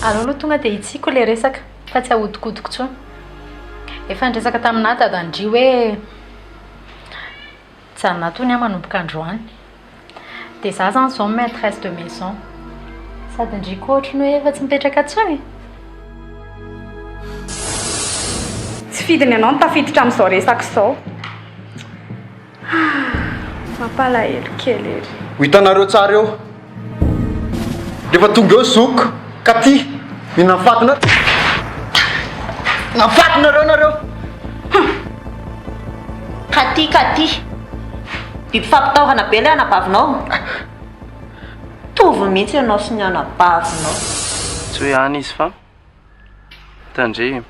Aleo aloha tonga dia itsiko ilay resaka fa tsy ahodikodiko tsony. Efa niresaka taminà dadandrio hoe janona tony aho manomboka androany. Dia izaho izany izao maîtresse de maison. Sady ndriko ohatrany hoe efa tsy mipetraka tsony. Tsy fidiny ianao no tafiditra amin'izao resaka izao. Mampalahelo kely ery. Ho hitanareo tsara eo. Rehefa tonga eo zoko ka ty mihina fatina. Nafatinareo nareo. Katy biby fampitahorana be ilay anabavinao. Tovy mihitsy ianao sy ny anabavinao. Tsy hoe any izy fa tandre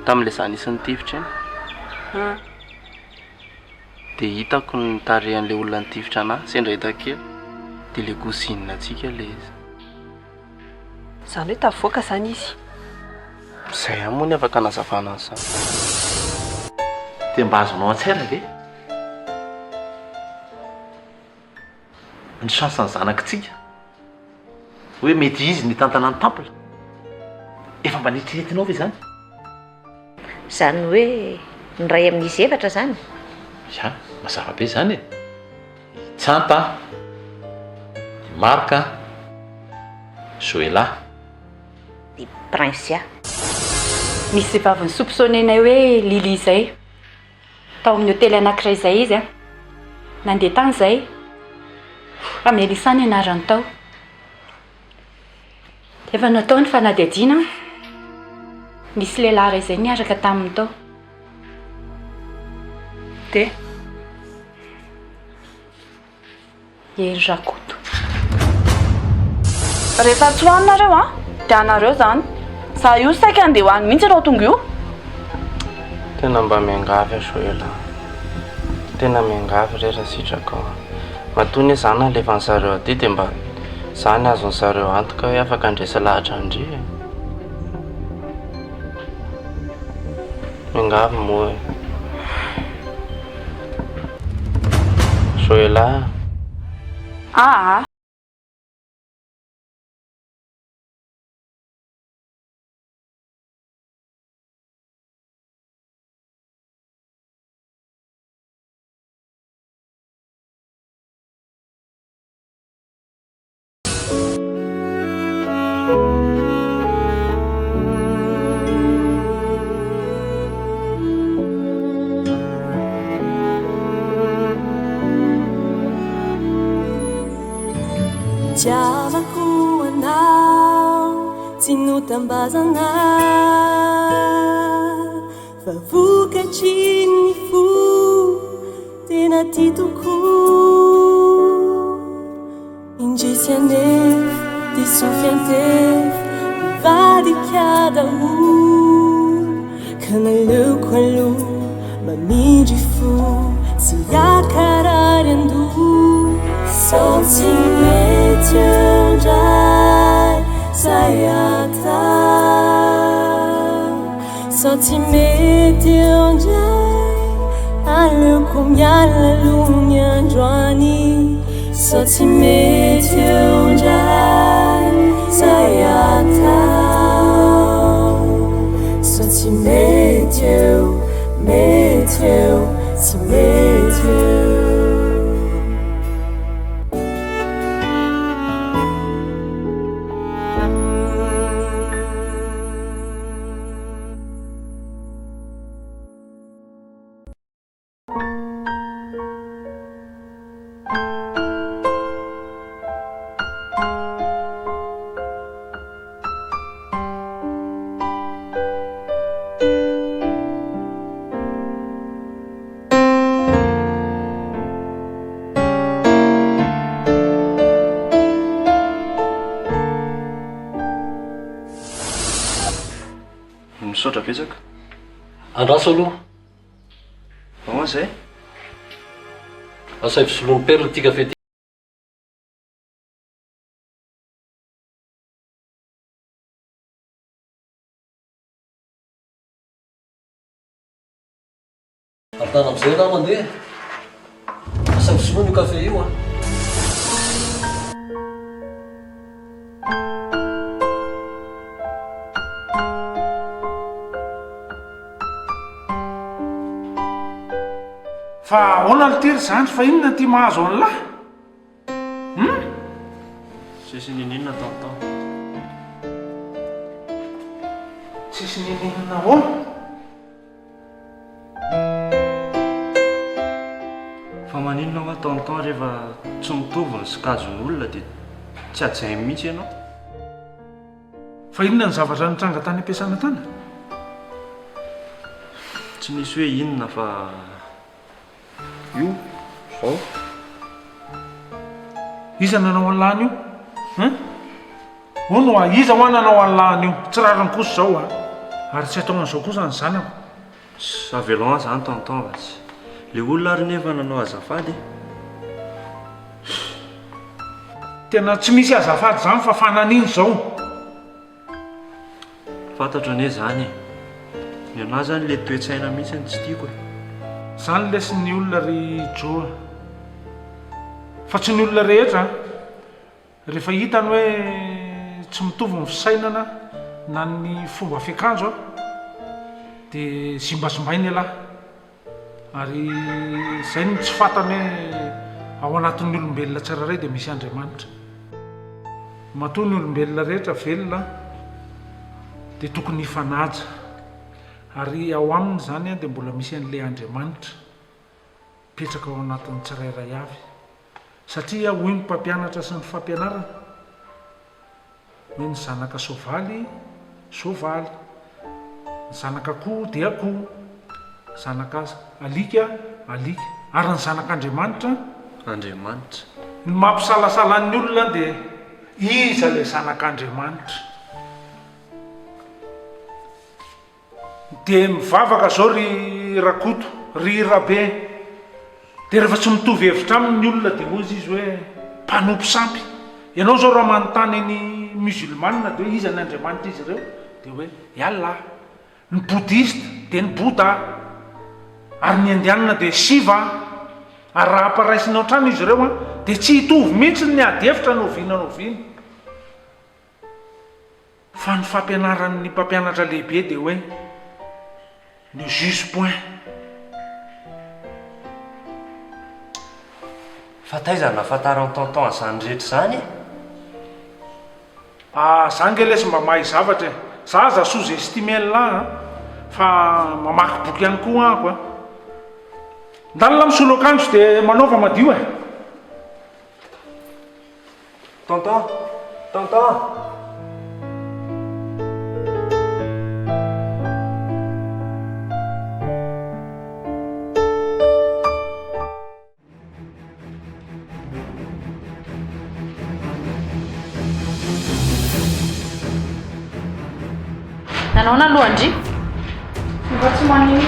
tamin'ilay zany isan'ny tifitra iny dia hitako ny tarehan'ilay olona nitifitra anahy sendra hita kely dia ilay kosinina antsika ilay izy. Izany hoe tavoaka izany izy. Izay ihany moa ny afaka nazavana an'izany. Dia mba azonao an-tsaina ve? Ny chansany zanakitsika hoe mety izy ny tantana ny tampola. Efa mba nitretitinao ve izany? Izany hoe ny ray amin'izy efatra izany. Ya, mazava be izany e. Tsanta, Marka, Joela. Di Prinsia. Misy vavy nisompsonenay hoe Lily izay. Tao amin'ny hôtely anankiray izay izy a. Nandeha tany izay. Amin'ny Elisany anarany tao. Efa natao ny fanadihadiana. Nisy lehilahy iray izay niaraka taminy tao. Dia Hery Rakoto. Rehefa tsy hoaninareo a, dia anareo izany. Za io saika andeha hoany mihitsy ianao tonga io. Tena mba miangavy Joela. Tena miangavy re raha sitraka ao. Matoa ny izany alefan'zareo aty dia mba izany azon'zareo antoka hoe afaka andresa lahatra andry. Miangavy moa e. Joela. Tiavako anao, tsy notambazana fa vokatry ny fo tena ty tokoa. Indrisy anefa disofy antefa mivadika daholo ka naleoko aloha mamindry fo sy akarary andoha. Sao tsy mety andray zay atao. Sao tsy mety andray aleoko miala aloha ny androany. Sao tsy mety andray zay atao. Sao tsy mety eo, tsy mety eo. Misaotra betsaka. Andraso aloha. Ahoana izay? Asay fisoloan'ny perla ty kafe ty. Arotana amin'izay raha mandeha. Asay fisoloana io kafe io a. fa ahoana ny tery zandry fa inona ty mahazo an'lahy Tsisy ninina tonton. tsisy ninina ahoana Fa maninona hoa tonton rehefa tsy mitovy ny sikajon'olona dia tsy ajainy mihitsy ianao. fa inona ny zavatra nitranga tany ampiasana tany Tsy nisy hoe inona fa io zao. iza nanao an'lany io ono a iza hoa nanao an'lany io tsy rariny kosa zao ary tsy atao an'izao kosa ny zanako Savelon zany tonton vatsy. Le olona ary nefa nanao azafady. tena tsy misy azafady zany fa fananiny zao Fantatro ane zany ny anahy zany le toetsaina mihitsy ny tsy tiako. zany lesy ny olona ry joa fa tsy ny olona rehetra rehefa hitany hoe tsy mitovy ny fisainana na ny fomba fiakanjo dia zimbazimbainy alahy ary zay ny tsy fantany hoe ao anatin'ny olombelona tsiraray dia misy Andriamanitra matoa ny olombelona rehetra velona dia tokony hifanaja ary ao aminy zany dia mbola misy an'ilay Andriamanitra petraka ao anatin'ny tsirairay avy satria hoy ny mpampianatra sy ny fampianarana hoe ny zanaka soavaly soavaly ny zanaka akoho dia akoho zanaka alika alika ary ny zanak'Andriamanitra Andriamanitra. ny mampisalasalan'ny olona dia iza le zanak'Andriamanitra dia mivavaka zao ry rakoto ry rabe dia rehefa tsy mitovy hevitra aminy olona dia ozy izy hoe mpanompo sampy ianao zao raha manontany ny musulmana dia hoe iza ny Andriamanitra izy ireo dia hoe Allah ny boudiste dia ny Bouddha ary ny indianina dia Shiva ary raha amparaisinao trano izy ireo dia tsy hitovy mihitsy ny ady hevitra noviana noviana fa ny fampianaran'ny mpampianatra lehibe dia hoe ne juge point Fa taiza nahafantaran'ny tonton zany rehetra zany. za nge lesy mba mahay zavatra za sous estimé là fa mamaky boky ihany koa ahako ndalina misolo akanjo dia manaova madio Tonton, tonton. Nanao na lohandry Mba tsy manino.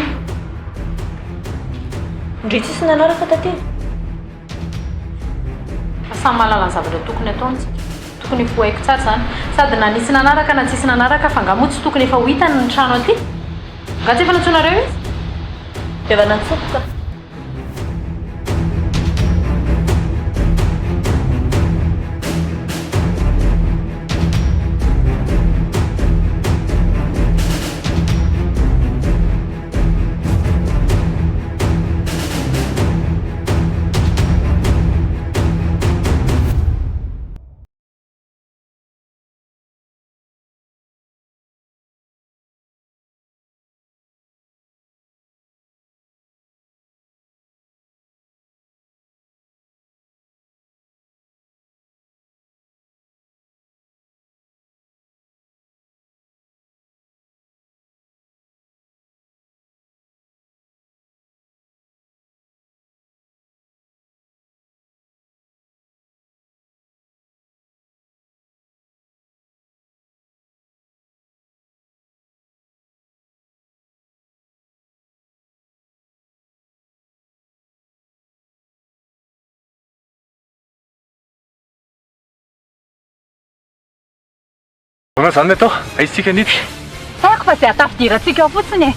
Ndry tsisy nanaraka taty. samy mahalala ny zavatra tokony ataony tokony ho haiko tsara zany sady na nisy nanaraka na tsisy nanaraka fa ngamotsy tokony efa ho hitany ny trano aty nga tsy efa nantsonareo izy Efa natsofoka. Bona zany atao aitsika nity Fako fa izay atafidirantsika fotsiny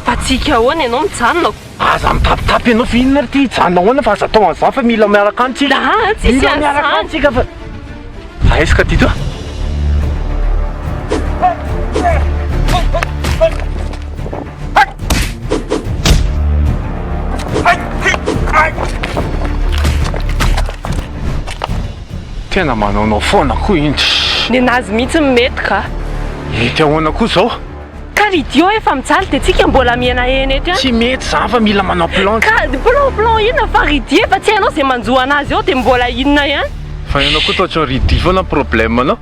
Fa tsika ahoana ianao mijanona aza mitapitapy ianao fa inona ry ty hijanona ahoana fa aza atao an'izany fa mila miaraka antsika Mila miaraka antsika fa aiska ty to tena manaonao foana koa iny ny anazy mihitsy mety ka mety ahoana koa zao ka ridio efa mijaly dia tsika mbola miena eny etra tsy mety za fa mila manao plan ka plan inona fa ridio efa tsy hainao izay manjoa anazy eo dia mbola inona ihany fa ianao koa tao ohatrany ridio foana problème anao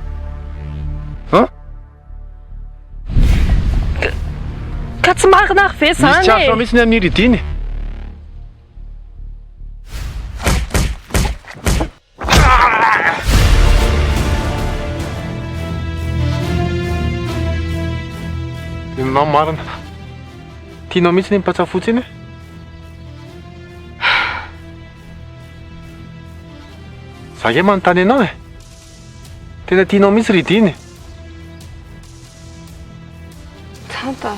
ka tsy marina ary ve misy zany tsy hafa mihitsy ny amin'ny ridiny inonao marina tianao mihitsy ny mipatsafotsy iny za ke manontany anao e tena tianao mihitsy ridiny tanta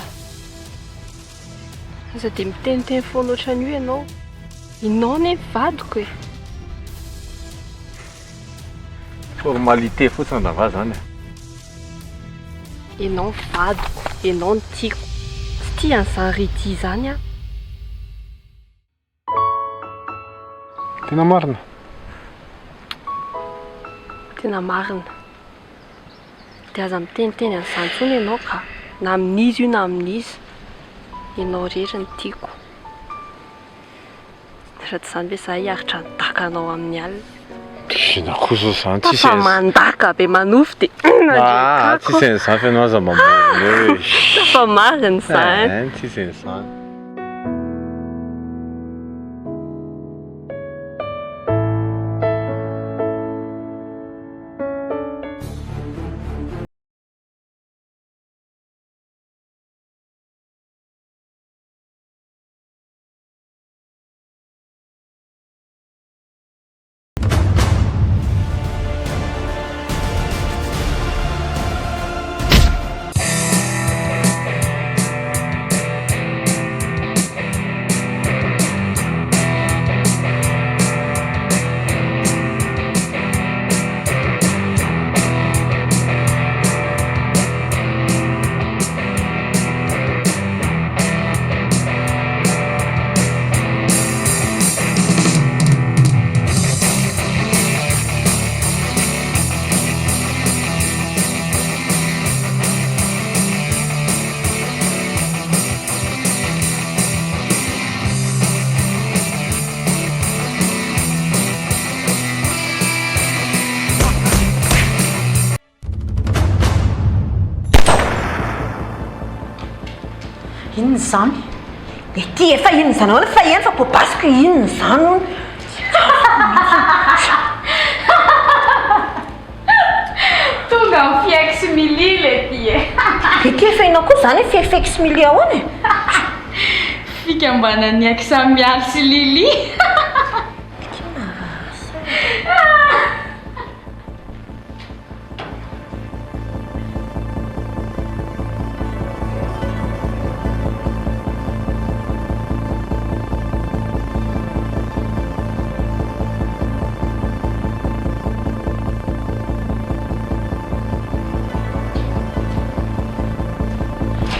aza dia miteniteny foana ohatran'io ianao inao ne vadiko e formalité fotsiny andava zany ianao vadiko ianao ny tiako tsy tia an'izany ridi zany a tena marina tena marina dia aza miteniteny an'izany tsony ianao ka na amin'izy io na amin'izy ianao rehetra ny tiako raha tsy izany ve za hiaritra nidakanao amin'ny alina ina koa zao zany tafa mandaka be manofy dia tsy izay n'izany fa ianao aza mamorona eo tafa marina izany tsy izay n'izany inona zany dia ty efa inona zany ahoana fa ihany fa pobasiko inona zany hono tonga ny fiaix mili le ty e dia ty efa inona koa zany fiafex mili ahoana fikambana ny axa mialy sy lili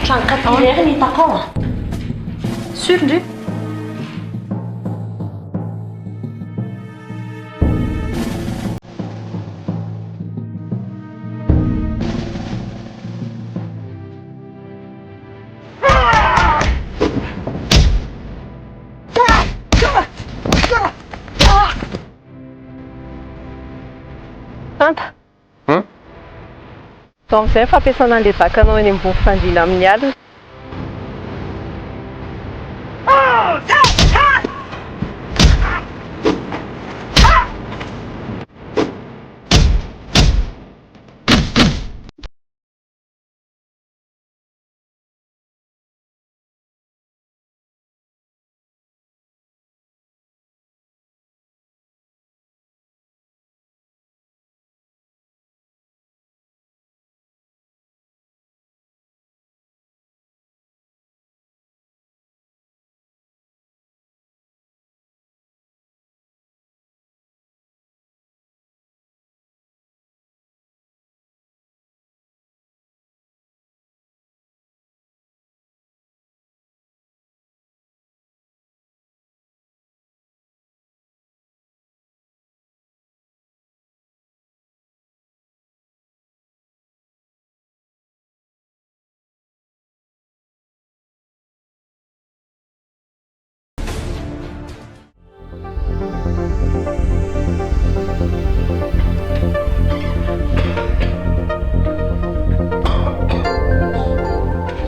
trano kapirery ny hitako ao sur ndre tanta zao amin'izay fampiasana an'ilay zakanao eny ambony fandriana amin'ny alina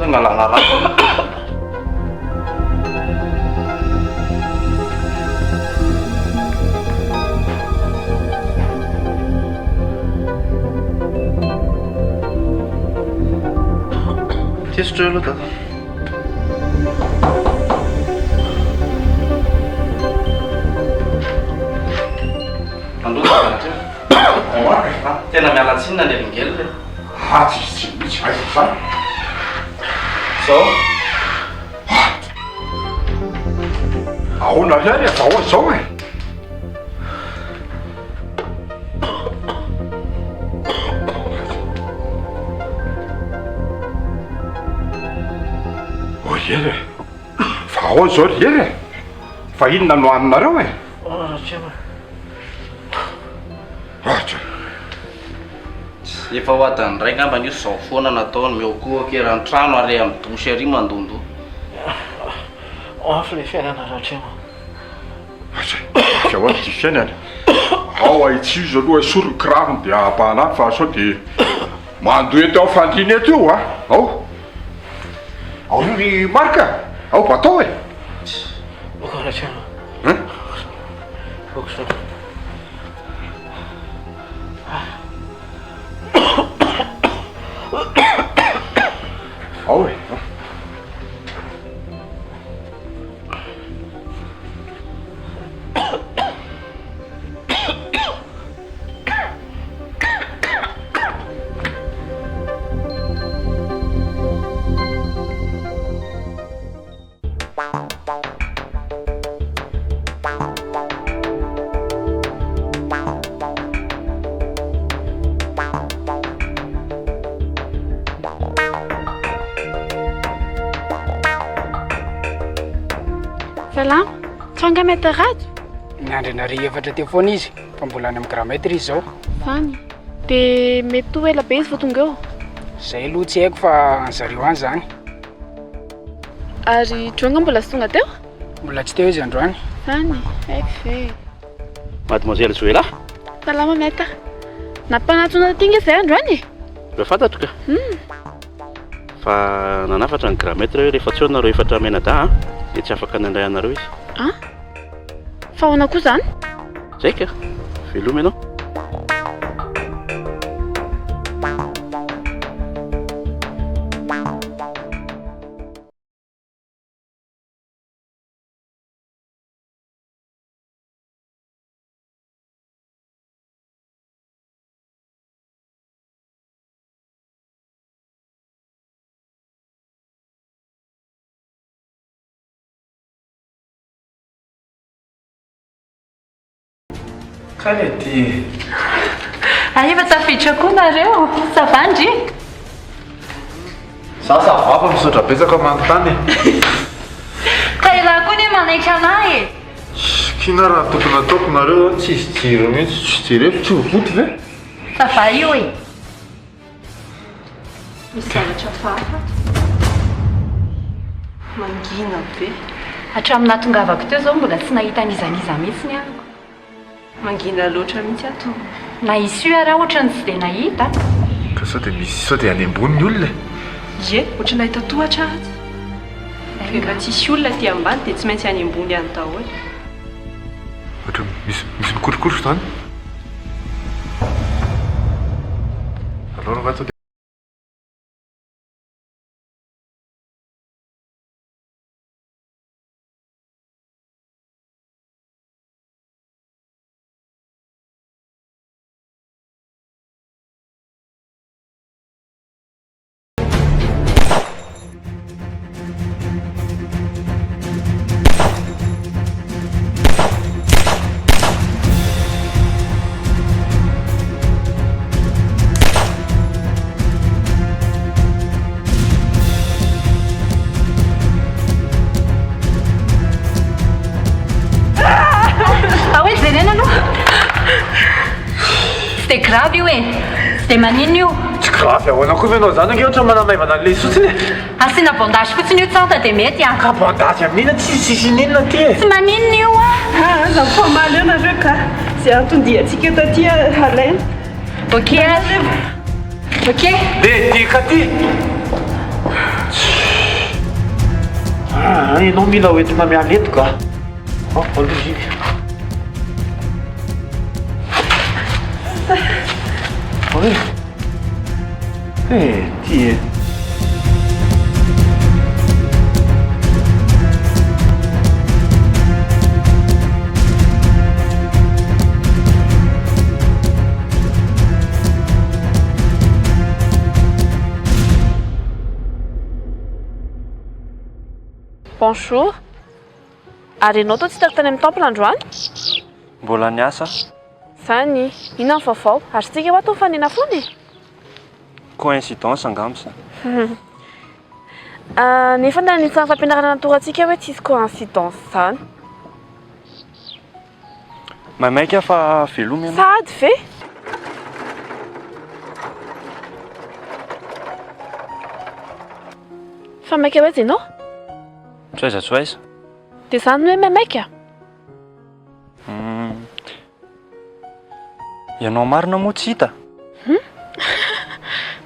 tonga lalala. Testra aloha tata. Tena miala tsinina ny alingely. Tsisy mihitsy aiko zany. Zao ahoana ihany atao zao e. Ere fa ao zao ry ere fa inona no haninareo e. efa ho adany ray ngamba nio zao foana nataony miokoaka raha ny trano ary amin'ny dosy ary mandondo afo le fiainana rahatrema fa hoany ty fiainana ao aitsizy aloha soro kirarony dia ahapahana fa sao dia mandoa eto ao fandriny eto io a ao ao io ny marika ao batao e rahatrema bokso ao e Salama, tonga metarado. Nandrinary efatra teo foana izy, fa mbola any amin'ny grametra izy zao. Fany. Dia mety ho ela be izy vao tonga eo. Zay aloha tsy haiko fa ny zareo any zany. Ary dronga mbola sy tonga teo? Mbola tsy teo izy androany. Fany, haiko ve. Mademoiselle Zoela. Salama meta. Nampanatona tinga izay androany? Mba fantatro ka. Fa nanafatra ny grametra hoe rehefa tsy eo nareo efatra menada dia tsy afaka nandray anareo izy. Fa ahoana koa zany? Zay ka, veloma ianao. Kalety. Efa tafiditra koa nareo, savandry. Za savafa misaotra betsaka manontany. Ka ilaha koa ny manaitra anahy. Kina raha tokony ataoko nareo tsisy jiro mihitsy, tsy jereo tsy voty ve? Sava io e. Misy zavatra fafa. Mangina be. Hatramin'ny nahatongavako teo zao mbola tsy nahita an'izaniza mihitsy ny ahako. Mangina loatra mihitsy ato. Na isy io ara ohatrany tsy dia nahita. Ka sao dia misy sao dia any ambony ny olona. Ie, ohatry nahita tohatra azy. Rehefa tsisy olona aty ambany dia tsy maintsy any ambony any daholo. Ohatra misy mikorokoroka zany. Alors va te C'était grave io e. Tsy dia maninona io. Tsy grave ahoana koa ianao zany ange ohatra manamaivana an'ilay sotsiny. Asiana bandage fotsiny io tsanta dia mety a. Ka bandage amin'inona tsisy ninona ty e. Tsy maninona io a. Aza mifamaly eo nareo ka izay antondiantsika eto aty alaina. Ok. Ok. Dia ty ka ty. Ianao mila hoentina miala eto ka. Aloha ty Bonjour. Ary ianao toa tsy tara tany amin'ny temple androany? Mbola niasa? Zany, ina ny vaovao? Ary tsika hoa toa fanena foana e? Coïncidence angamsa. Nefa nanitsany fampianarana natorantsika hoe tsisy coïncidence zany. Maimaika fa velomy ianao. Sady ve? Fa maika hoe ianao? Tsoaiza tsoaiza. Dia zany hoe maimaika? Ianao marina moa tsy hita?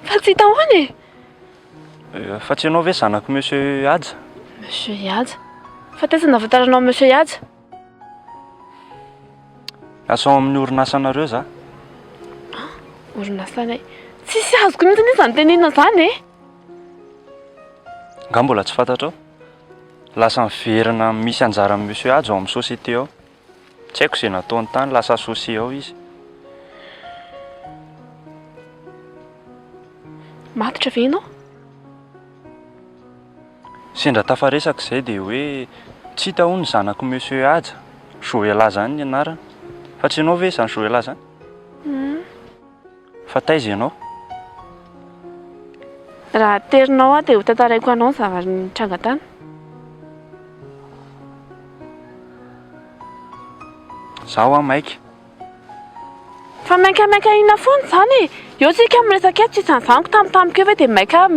Fa tsy hita hoany e? Fa tsy ianao ve zanako monsieur Adja? Monsieur Yadja? Fa tesa nahafataranao monsieur Yadja? Asa ao amin'ny orinasanareo za. Orinasanay? Tsisy azoko mihitsy ny izany tenenina zany e? Nga mbola tsy fantatrao? Lasa miverina misy anjara amin'ny monsieur Adja ao amin'ny société ao. Tsy haiko izay nataony tany, lasa associé ao izy. Matotra ve ianao? Sendra tafaresaka izay dia hoe tsy hita hono zanako monsieur Adja. Joela zany ny anarany. Fa tsy ianao ve zany Joela zany? Fa taiza ianao? Raha terinao dia ho tantaraiko anao ny zavatra nitranga tany. Zaho maika. Fa maika ina foana zany e? Eo tsika miresaka eto tsy izany tampotampoka eo ve dia maika.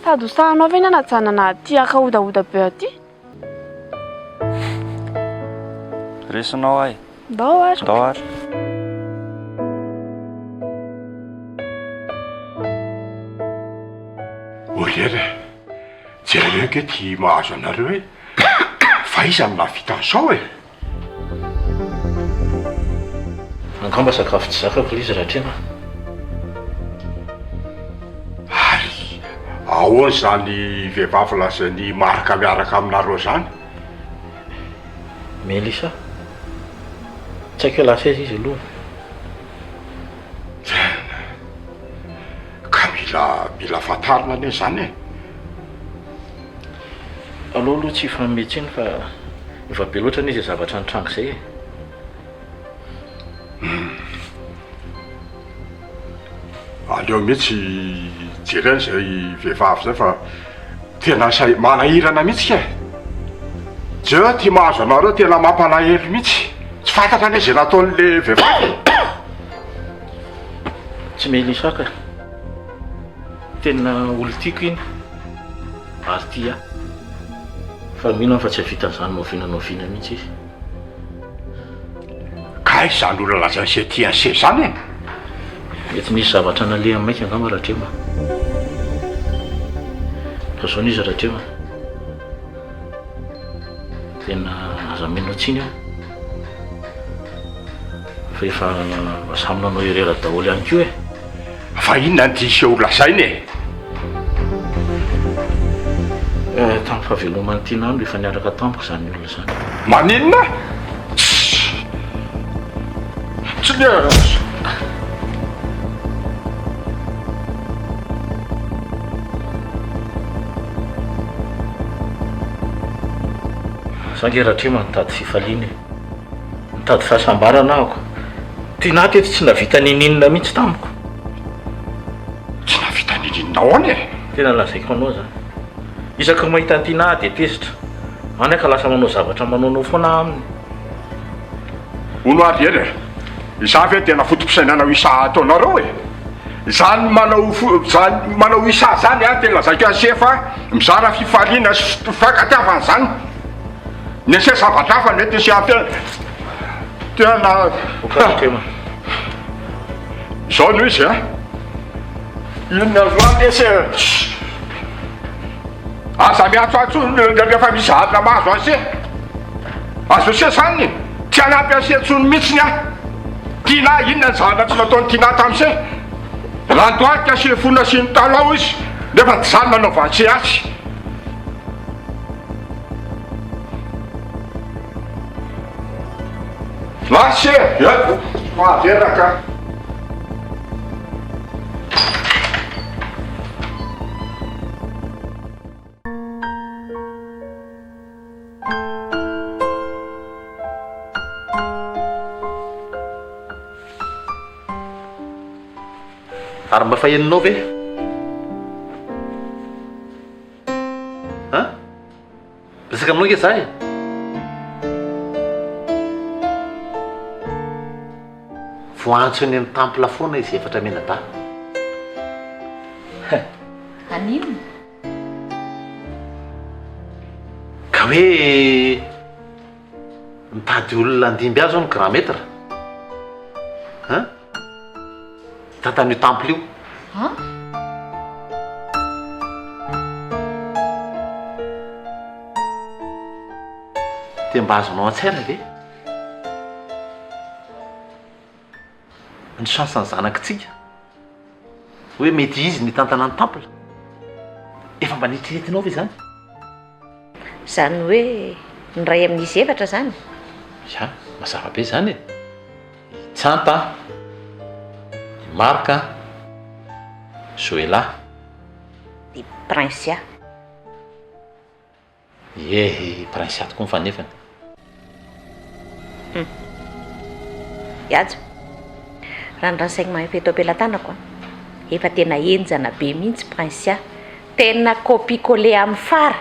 Sady ho sahanao ve nanajanana aty akaodaoda be aty? Resinao ahy. Ndao ary. Ndao ary. Olera, jereo ke ty mahazo anareo e. Fa iza amina vitan'izao e. Angamba sakafo tsy zakako izy rahatrena. Ary ahoana zany vehivavy lazainy marika miaraka aminareo zany? Melisa. Tsy haiko hoe lasa izy aloha. Ka mila fantarina ane zany e. Aloha tsy fanometsiny fa efa be loatra izy zavatra nitrango izay e. Aleo mihitsy jereny zay vehivavy zay fa tena manahirana mihitsy ke. Jeo ty mahazo anareo tena mampalahelo mihitsy. Tsy fantatra ane zay nataon'le vehivavy. Tsy melisaka. Tena olo tiako iny. Ary tia. Fa mino fa tsy vitan'izany nofinanofiana mihitsy izy. Ka izany olona lazany se tiany se zany e. Mety nisy zavatra naleha maika angamba raha trema. Fa zao nizy raha trema. Tena aza mino tsiny aho. Fa efa samy nanao irera daholo ihany koa e. Fa inona ny diso eo lazainy e? Tamin'ny fahavelomany ty nandro efa niaraka tampoka zany olona zany. Maninona? Tsy ny Sange raha trema nitady fifaliana nitady fahasambarana ahako. Ty nahy teto tsy navita nininina mihitsy tamiko. Tsy navita nininina ahoana e? Tena lazaiko anao zany. Isaky mahita an'ity nahy dia tezitra. Any ka lasa manao zavatra manaonao foana aminy. Ono ary ere, izany ve tena fotom-pisainana Wisa ataonareo e? Zany manao Wisa zany a tena lazaiko azy fa mizara fifaliana sy fankatiavana zany. Nese zavatra hafa mety sy tena Okatra trema. Zao no izy a. inona loandesy aza miatsoatso rehefa misy adina mahazo ase azo ase zany tsy anampy asentsony mihitsiny ahy tiana inona ny zana tsy nataony tiana tam'se randoaika ase fona sy ny talao izy nefa ty zany nanao vatsy atsy lasy mahaveraka ary mba faheninao ve resaka aminao nge zahy voantsony amin'ny temple foana izy efatra menada anino ka hoe mitady olona andimby azy ao ny grand maître tantan'io temple io te mba azonao an-tsaina ve ny chanseny zanakitsika hoe mety izy ny tantana ny temple efa mba nitriretinao ve zany zany hoe ny ray amin'izy efatra zany ya mazava be zany tsanta marka joela di prinsia prinsia toko mifanefany iado raha ny rasaigny mahafeto am-pelantanako efa tena enjana be mihitsy prinsia tena copie-coller amin'ny fara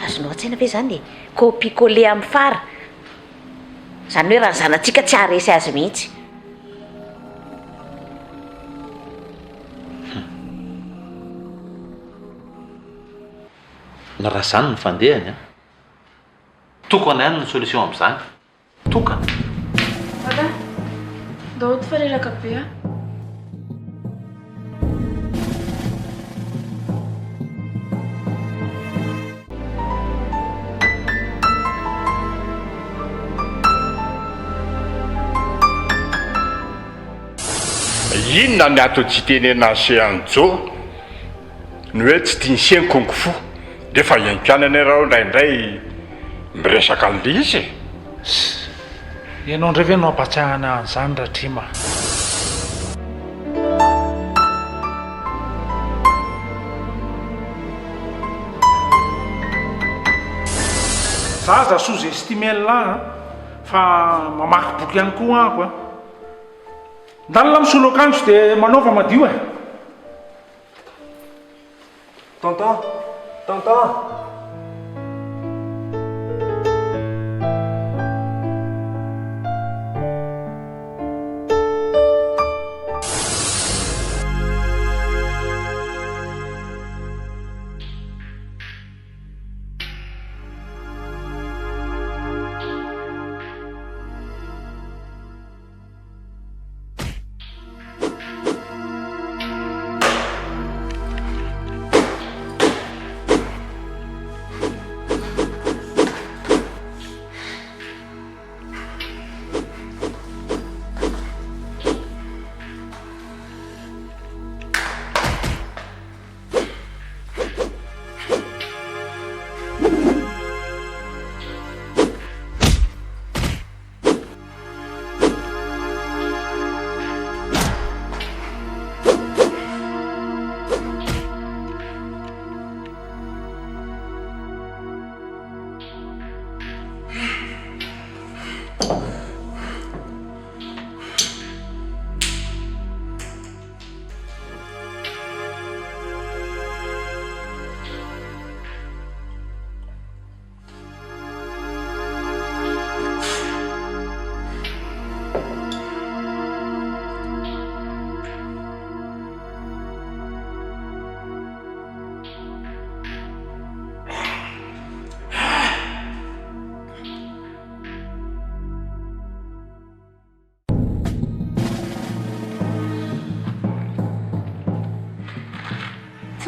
azonao an-tsaina ve zany copie-coller amin'ny fara zany hoe raha ny zanatsika tsy aharesy azy mihitsy na raha zany ny fandehany tokana ihany ny solution amin'izany tokana Ada, dao ty fareraka be a. inona ny ato tsy tenena se anjo ny hoe tsy tia nyseny kongo fo defa iankianana irao indraindray miresaka an'le izy ianao indray ve no ampatsahana an'izany ratrima za za sous estimel fa mamaky boky ihany koa ako ndalina misolo akanjo dia manaova madio Tonton, tonton.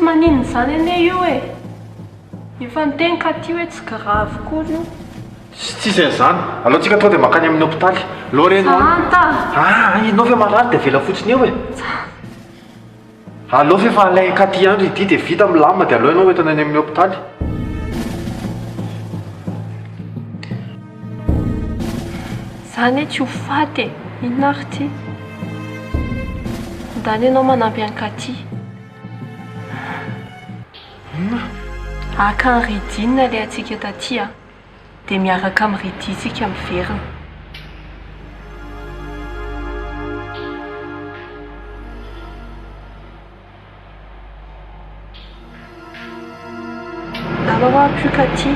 maninona izany ane io e. Efa niteny ka ty hoe tsy grave kory io. Tsy izany. Alohantsika tonga dia makany amin'ny hôpitaly. Loreno. Ianao fe marary dia vela fotsiny eo e. Alao fe fa ilay katy andro idy dia vita milamina dia alao ianao entana any amin'ny hôpitaly. Izany hoe tsy ho faty e. Inona ary ty? Ndany ianao manampy any katy. Aka ny ridinina ilay antsika taty a. Dia miaraka amin'ny ridi isika miverina. Lava ho apy katy.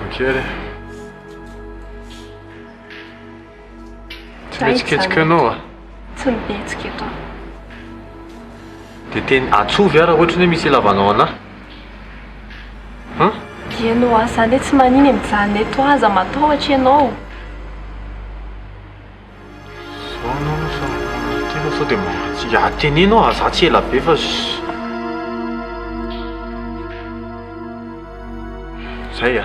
Okej. Tsy mihetsiketsiky anao a? Tsy mihetsika eto. Dia teny atsovy ara ohatra hoe misy ilavanao anahy. Ianao azany hoe tsy maniny mijanona eto aza matahotra ianao. Anao sa tena sao dia mahatsy atenenao aza tsy ela be fa zay a.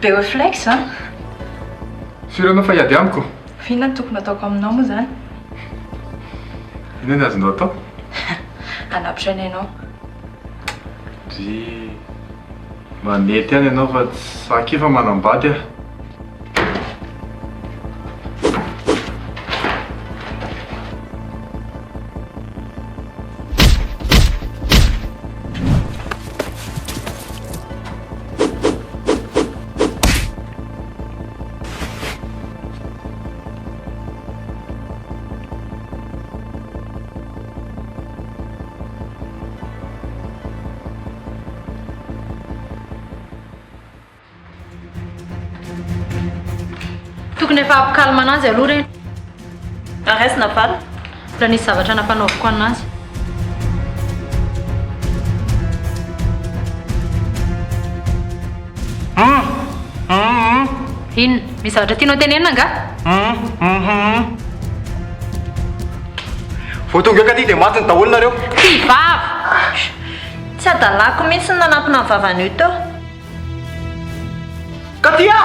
Be reflex a? Firy anao fa hiady amiko? Fiona ny tokony ataoko aminao moa zany? Inona ny azonao atao? Anapitrana ianao. Ry manety ihany ianao fa tsy saky fa manambady a. Tokony efa ampikalma anazy aloha reny. Araisina vala. Raha nisy zavatra nampanaoviko anazy. Inona? Misy zavatra tianao tenenina nga? Vao tonga eo katy dia maty ny daholo nareo. Mpivavy! Tsy adalako mihitsy ny nanampina ny vavan'io teo. Katia!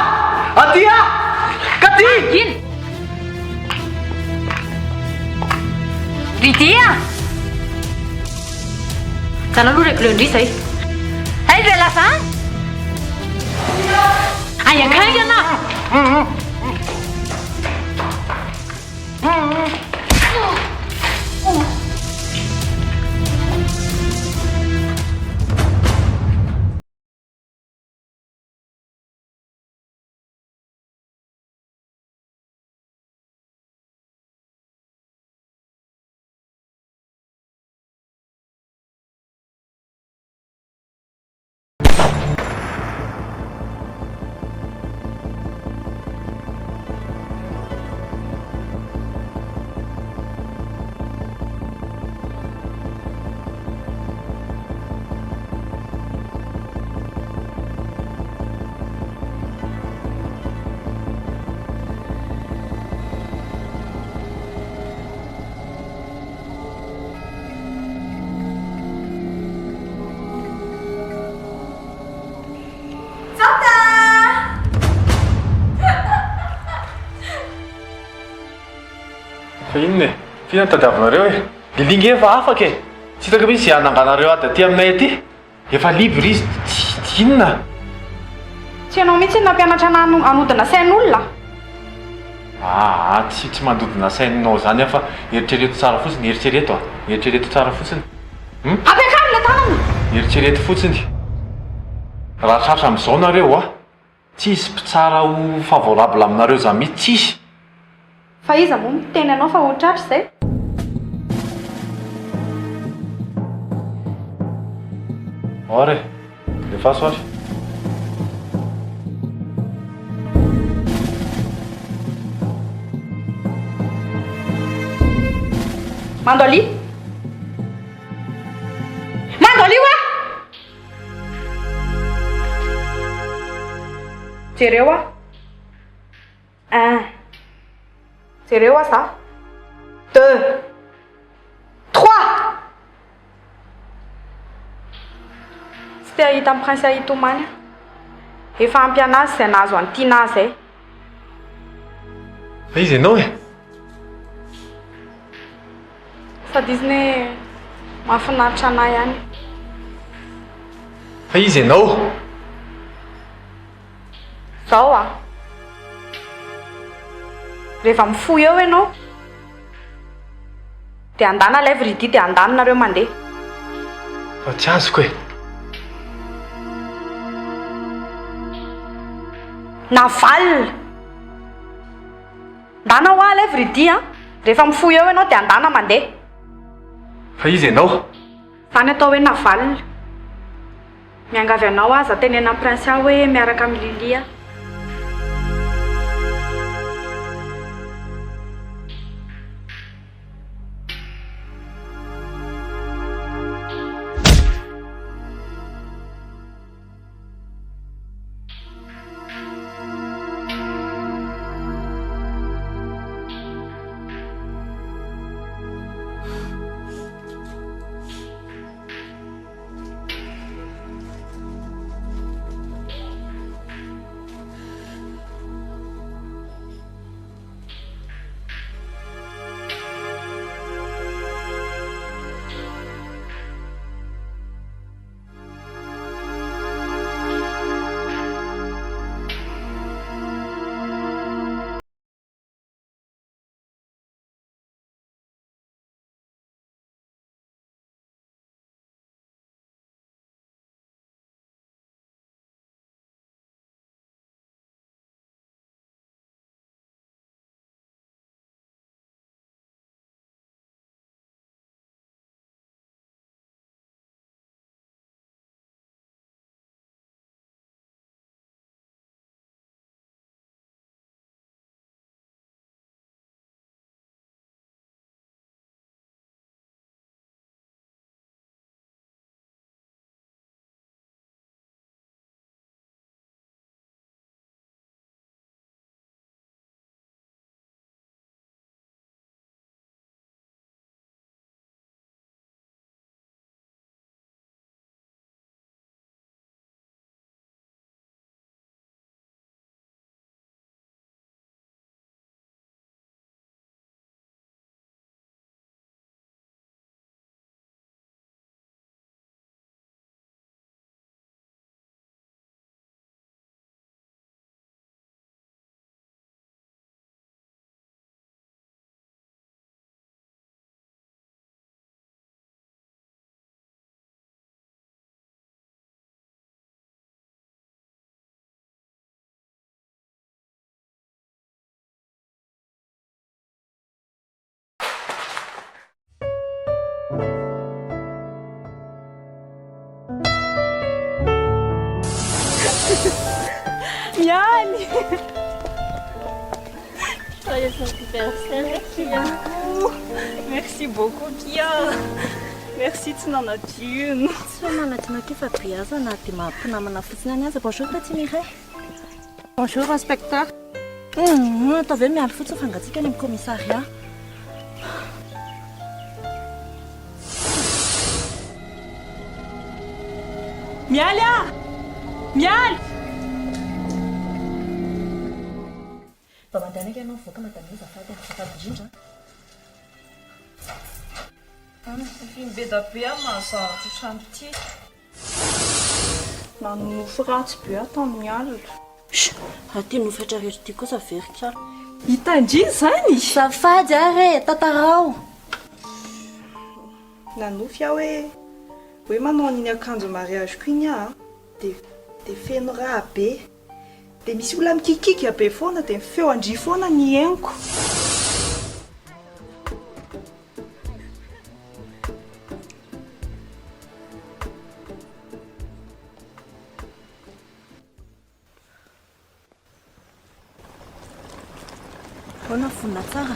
Atia! Katy! Ino? Lydia! Zana aloha reky leo indrisy ay. Ay ve lasa any? Ay akaingana! Fa inona e? Fiona ny tadiavinareo e? Lilinga efa afaka e? Tsy hitako mihitsy izay ananganareo ady aty aminay aty. Efa libre izy, tsy inona? Tsy ianao mihitsy nampianatra anodina sain'olona. Tsy mandodina sainao zany fa eritrereto tsara fotsiny, eritrereto eritrereto tsara fotsiny. Ampiakarina tanana! Eritrereto fotsiny. Raha tratra amin'izao nareo a, tsisy mpitsara ho favorable aminareo zany mihitsy tsisy. Fa iza moa miteny anao fa ho tratra izay? Oare, efa soary. Mandoali oa! Jereo a? Un. Jereo a ça? Deux. Trois. Tsy te ahita amin'ny prince ahitomany. Efa ampy anazy izay nahazo an'ity nazy zay. Fa izy ianao e? Sady izy ne mahafinaritra anahy ihany. Fa izy ianao? Zao a? Rehefa mifoy eo ianao dia andana ilay vridy dia andanonareo mandeha. Fa tsy azoko e. Navalina. Ndana ho ahy ilay vridy a. Rehefa mifoy eo ianao dia andana mandeha. Fa izy ianao? Zany atao hoe navalina. Miangavy anao aza tenena prince aho hoe miaraka amin'ny Lilia. Mialy! Joyeux anniversaire, Kia! Merci beaucoup, Kia! Merci tsy nanadino. Tsy hoe manadino ty fa beazana dia mampinamana fotsiny any aza. Bonjour Tatiny Iray. Bonjour inspecteur. Atao ve mialy fotsiny fangatsika any amin'ny commissariat. Mialy a! Mialy! Mba mandeha anaka ianao mivoaka madame azafady azafady indrindra. Be da be mahazahatra trano ity. Nanofo ratsy be ato amin'ny alina. Aty nofatra rehetra ity kosa verika. Hitandry zany? Zafady are, tantarao. Nanofy aho hoe manao an'iny akanjo mariageko iny aho dia feno raha be. Dia misy olona mikikika be foana dia feo andry foana ny henoko. Bona fonina tsara.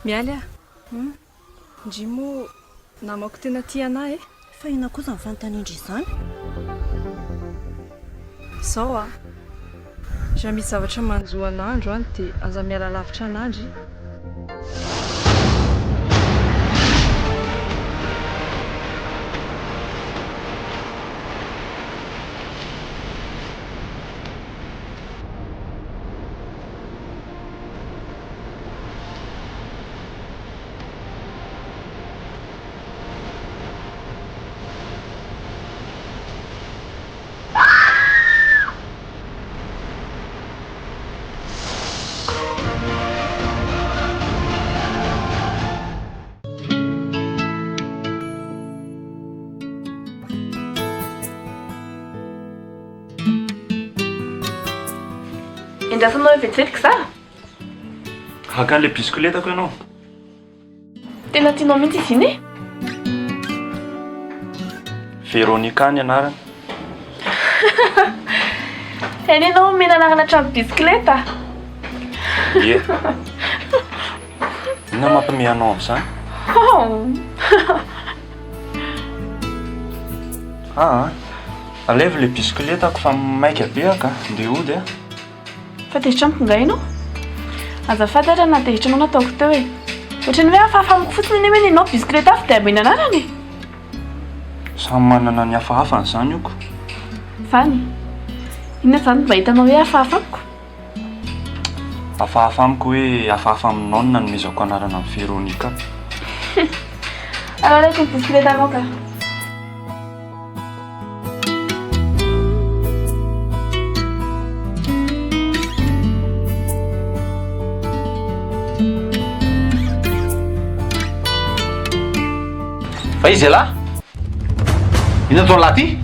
Mialy a ndry moa namako tena tia anahy e. Fa ina kosa nyfantanindry izany. Zao a raha misy zavatra manjo an'andro any dia aza miala lavitra an'andry. Indrasanao vetsetika za? Haka an'ilay bisikletako ianao. Tena tianao mihitsy izy iny e? Veronika ny anarany. Eny ianao mena anarana trano bisikleta. Ie. Ina mampime anao amin'izany? Aleva ilay bisikletako fa maika be aka ndeha hody a. Fa tehitra amiko nga ianao? Azafady ara na tehitra anao nataoko teo e. Ohatrany hoe hafahafa amiko fotsiny iny hoe ninao bisikleta hafa dia amena anarany. Samy manana ny hafahafany izany ioko. Zany? Inona zany mba hitanao hoe hafahafa amiko? Hafahafa amiko hoe hafahafa aminao no nanomezako anarana amin'ny Veronika. Alaiko ny bisikleta anao ka. Fa izy lahy? Ina tao lahy ty?